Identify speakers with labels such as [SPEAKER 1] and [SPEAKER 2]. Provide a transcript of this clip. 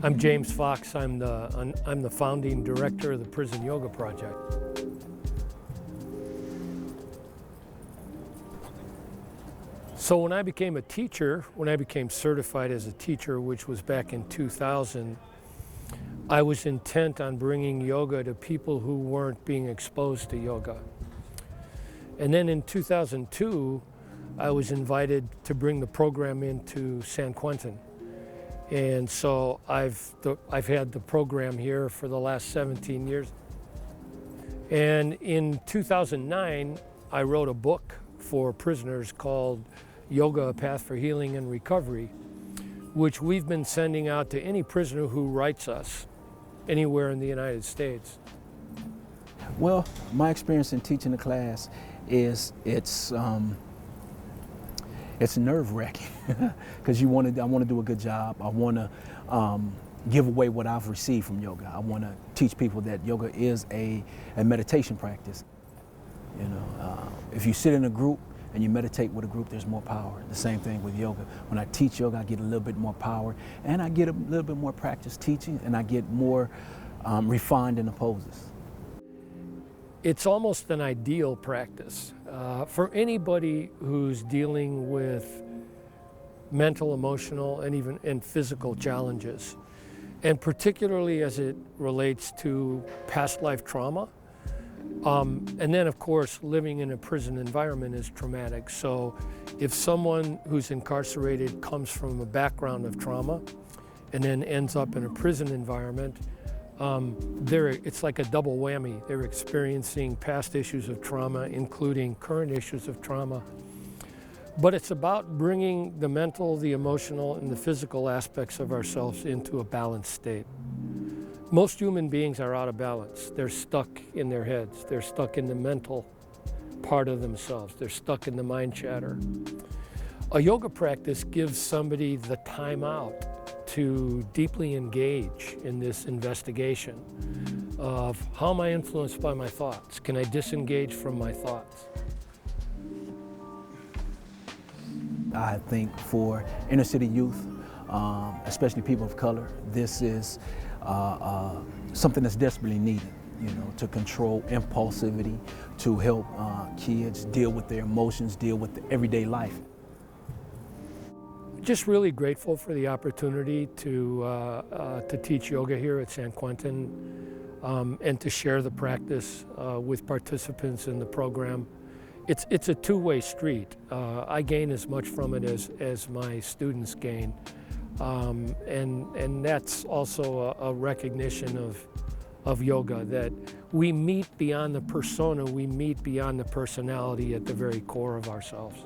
[SPEAKER 1] I'm James Fox. I'm the founding director of the Prison Yoga Project. So when I became a teacher, when I became certified as a teacher, which was back in 2000, I was intent on bringing yoga to people who weren't being exposed to yoga. And then in 2002, I was invited to bring the program into San Quentin. And so I've had the program here for the last 17 years. And in 2009, I wrote a book for prisoners called Yoga, A Path for Healing and Recovery, which we've been sending out to any prisoner who writes us anywhere in the United States.
[SPEAKER 2] Well, my experience in teaching the class is it's nerve-wracking because I want to do a good job. I want to give away what I've received from yoga. I want to teach people that yoga is a meditation practice. You know, if you sit in a group and you meditate with a group, there's more power. The same thing with yoga. When I teach yoga, I get a little bit more power, and I get a little bit more practice teaching, and I get more refined in the poses.
[SPEAKER 1] It's almost an ideal practice for anybody who's dealing with mental, emotional, and physical challenges, and particularly as it relates to past life trauma. And then, of course, living in a prison environment is traumatic. So if someone who's incarcerated comes from a background of trauma and then ends up in a prison environment, it's like a double whammy. They're experiencing past issues of trauma, including current issues of trauma. But it's about bringing the mental, the emotional, and the physical aspects of ourselves into a balanced state. Most human beings are out of balance. They're stuck in their heads. They're stuck in the mental part of themselves. They're stuck in the mind chatter. A yoga practice gives somebody the time out to deeply engage in this investigation of how am I influenced by my thoughts? Can I disengage from my thoughts?
[SPEAKER 2] I think for inner city youth, especially people of color, this is something that's desperately needed, you know, to control impulsivity, to help kids deal with their emotions, deal with the everyday life.
[SPEAKER 1] Just really grateful for the opportunity to teach yoga here at San Quentin and to share the practice with participants in the program. It's a two-way street. I gain as much from it as my students gain. And that's also a recognition of yoga, that we meet beyond the persona, we meet beyond the personality at the very core of ourselves.